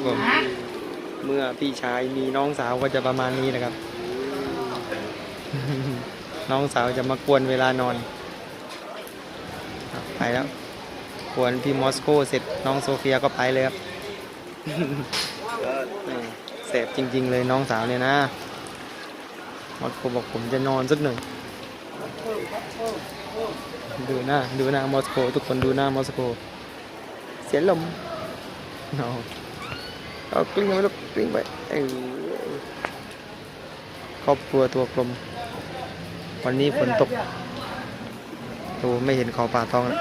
ผมเมื่อพี่ชายมีน้องสาวก็จะประมาณนี้แหละครับ น้องสาวจะมากวนเวลานอนไปแล้วกวนพี่มอสโกเสร็จน้องโซเฟียก็ไปเลยครับ เสพจริงๆเลยน้องสาวเนี่ยนะมอสโกบอกผมจะนอนสักหนึ่งดูหน้ามอสโกทุกคนดูหน้ามอสโกเสียลมเอากลิ้งไปลูกกลิ้งไปครอบครัวตัวกลมวันนี้ฝนตกโอ้ไม่เห็นขอบป่าทองแล้ว